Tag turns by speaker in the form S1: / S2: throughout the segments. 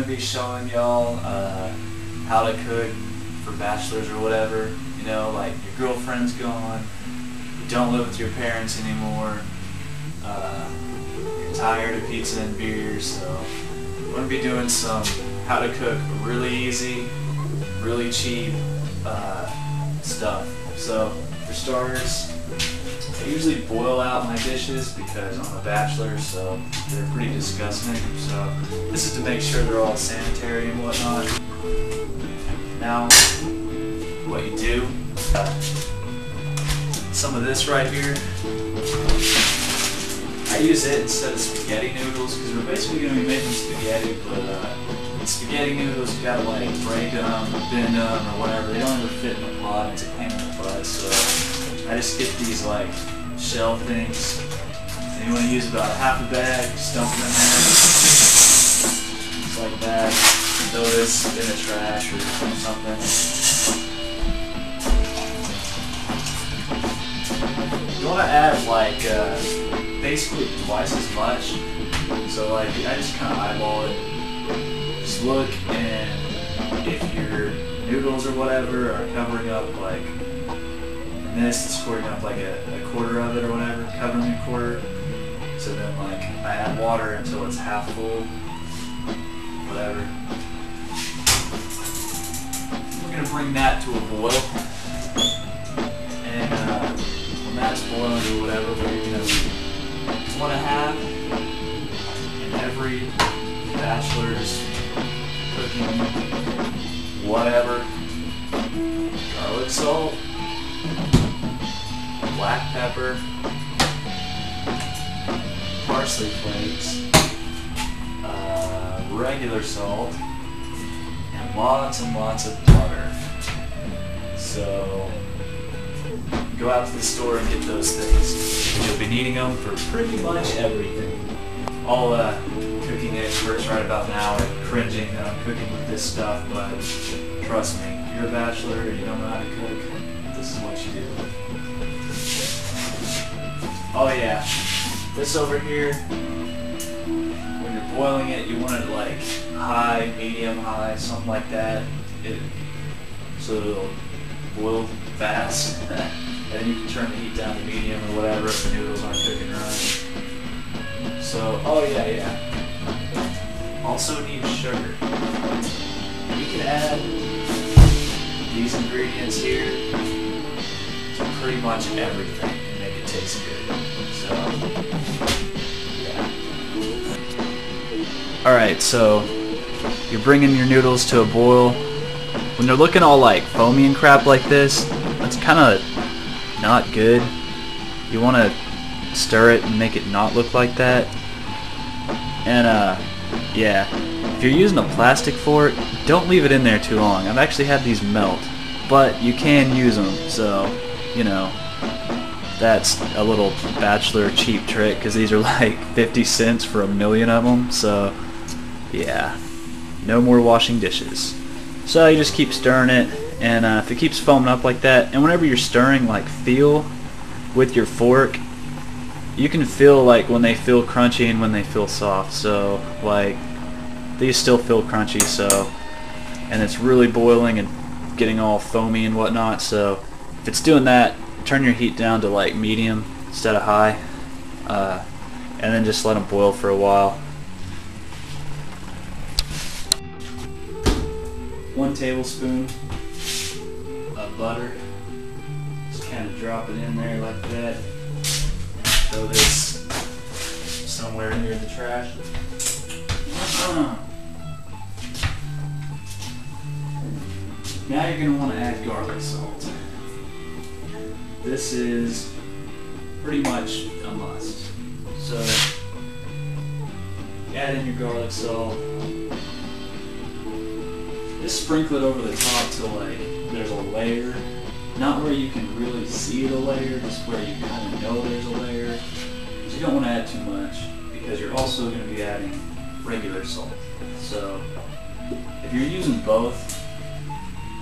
S1: to be showing y'all how to cook for bachelors or whatever. You know, like your girlfriend's gone, you don't live with your parents anymore, you're tired of pizza and beer, so we're going to be doing some how to cook really easy, really cheap stuff. So for starters, I usually boil out my dishes because I'm a bachelor, so they're pretty disgusting. So this is to make sure they're all sanitary and whatnot. Now, what you do, some of this right here, I use it instead of spaghetti noodles because we're basically going to be making spaghetti, but in spaghetti noodles you gotta like break them, bend them, or whatever. They don't ever fit in the pot. It's a pain in the butt. So I just get these like shell things. And you want to use about half a bag, just dump them in there, just like that. Throw this in the trash or something. You want to add like basically twice as much. So like I just kind of eyeball it. Just look, and if your noodles or whatever are covering up like, and this is squirting up like a quarter of it or whatever, covering a quarter. So then like I add water until it's half full, whatever. We're gonna bring that to a boil, and when that's boiling or whatever, what you're gonna want to have in every bachelor's cooking, whatever, garlic salt, black pepper, parsley flakes, regular salt, and lots of butter. So go out to the store and get those things. You'll be needing them for pretty much everything. All cooking experts right about now are cringing that I'm cooking with this stuff, but trust me, if you're a bachelor and you don't know how to cook, this is what you do. Oh yeah, this over here, when you're boiling it, you want it like high, medium high, something like that, so it'll boil fast. And then you can turn the heat down to medium or whatever if the noodles aren't cooking right. So, oh yeah. Also need sugar. You can add these ingredients here to pretty much everything and make it taste good. So, yeah. Alright, so you're bringing your noodles to a boil. When they're looking all like foamy and crap like this, that's kind of not good. You want to stir it and make it not look like that. And yeah, if you're using a plastic fork, don't leave it in there too long. I've actually had these melt, but you can use them, so you know, that's a little bachelor cheap trick because these are like 50 cents for a million of them. So yeah, no more washing dishes. So you just keep stirring it, and if it keeps foaming up like that, and whenever you're stirring, like feel with your fork, you can feel like when they feel crunchy and when they feel soft. So like these still feel crunchy, so, and it's really boiling and getting all foamy and whatnot. So if it's doing that, turn your heat down to like medium instead of high, and then just let them boil for a while. 1 tablespoon of butter. Just kind of drop it in there like that. Throw this somewhere near the trash. Now you're going to want to add garlic salt. This is pretty much a must. So add in your garlic salt. Just sprinkle it over the top till like there's a layer. Not where you can really see the layer, just where you kind of know there's a layer. But you don't want to add too much because you're also going to be adding regular salt. So if you're using both,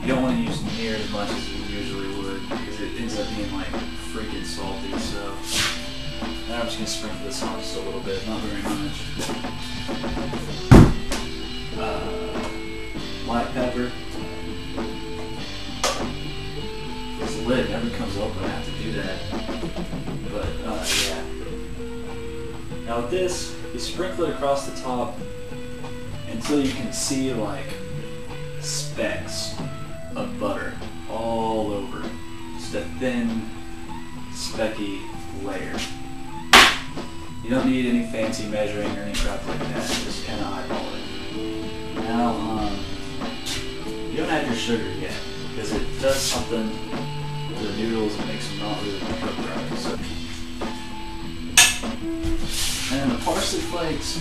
S1: you don't want to use near as much as you usually would because it ends up being like freaking salty. So now I'm just going to sprinkle this on just a little bit, not very much. whatever. This lid never comes open, I have to do that. But yeah. Now with this, you sprinkle it across the top until you can see like specks of butter all over. Just a thin, specky layer. You don't need any fancy measuring or any crap like that, just kind of eyeball it. Now, you don't add your sugar yet, because it does something to the noodles that makes them not really cook right. So. And the parsley flakes,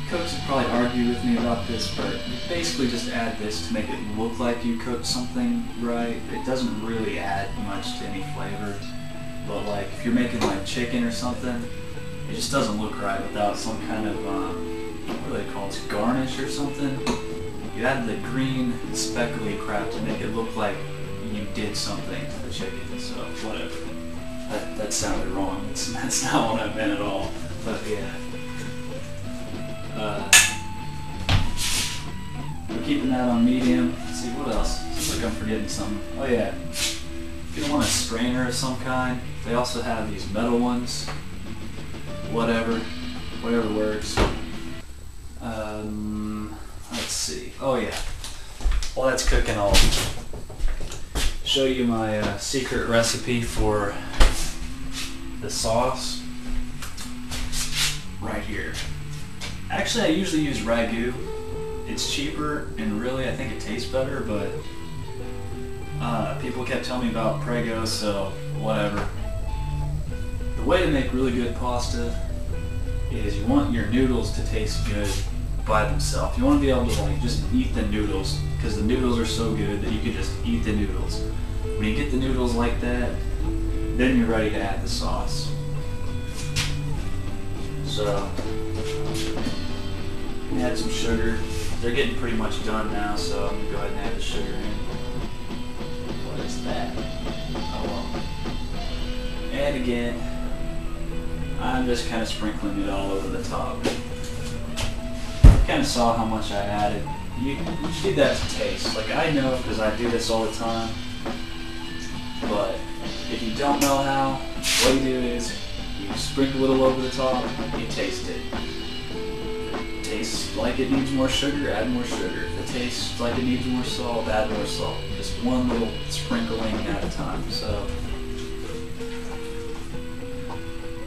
S1: cooks would probably argue with me about this, but you basically just add this to make it look like you cooked something right. It doesn't really add much to any flavor, but like if you're making like chicken or something, it just doesn't look right without some kind of, what do they call it, garnish or something. You add the green speckly crap to make it look like you did something to the chicken, so whatever. That sounded wrong. That's not what I meant at all. But yeah. We're keeping that on medium. Let's see, what else? Seems like I'm forgetting something. Oh yeah. If you want a strainer of some kind, they also have these metal ones. Whatever works. Let's see. Oh yeah. While that's cooking, I'll show you my secret recipe for the sauce right here. Actually, I usually use ragu. It's cheaper and really I think it tastes better, but people kept telling me about Prego, so whatever. The way to make really good pasta is you want your noodles to taste good by themselves. You want to be able to like just eat the noodles, because the noodles are so good that you can just eat the noodles. When you get the noodles like that, then you're ready to add the sauce. So, add some sugar. They're getting pretty much done now, so I'm gonna go ahead and add the sugar in. What is that? Oh well. And again, I'm just kind of sprinkling it all over the top. Kind of saw how much I added. You should do that to taste. Like I know because I do this all the time. But if you don't know how, what you do is you sprinkle it all over the top, you taste it. If it tastes like it needs more sugar, add more sugar. If it tastes like it needs more salt, add more salt. Just one little sprinkling at a time. So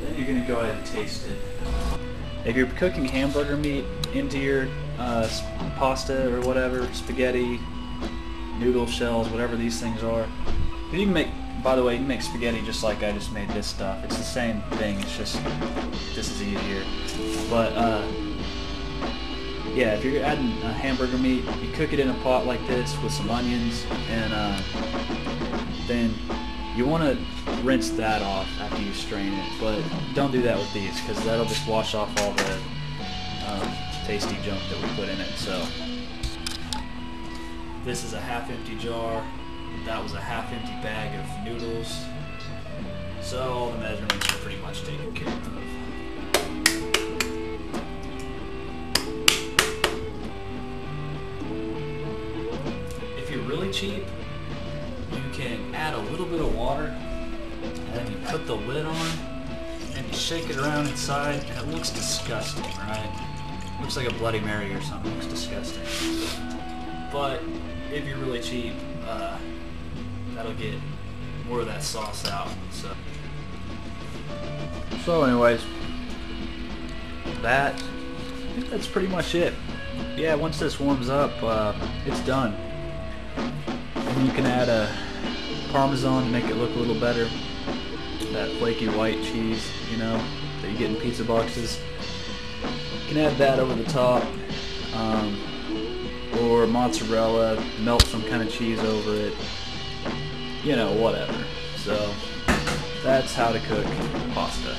S1: then you're gonna go ahead and taste it. If you're cooking hamburger meat into your pasta or whatever, spaghetti, noodle shells, whatever these things are, you can make, by the way, you can make spaghetti just like I just made this stuff. It's the same thing, it's just, this is easier. But, yeah, if you're adding hamburger meat, you cook it in a pot like this with some onions, and then you want to rinse that off after you strain it, but don't do that with these, because that'll just wash off all the tasty junk that we put in it. So, this is a half-empty jar. That was a half-empty bag of noodles. So all the measurements are pretty much taken care of. If you're really cheap, you can add a little bit of water, and then you put the lid on, and you shake it around inside, and it looks disgusting, right? Looks like a Bloody Mary or something. It looks disgusting. But if you're really cheap, that'll get more of that sauce out. So anyways, I think that's pretty much it. Yeah, once this warms up, it's done. And you can add a Parmesan to make it look a little better. That flaky white cheese, you know, that you get in pizza boxes. You can add that over the top. Or mozzarella, melt some kind of cheese over it. You know, whatever. So, that's how to cook pasta.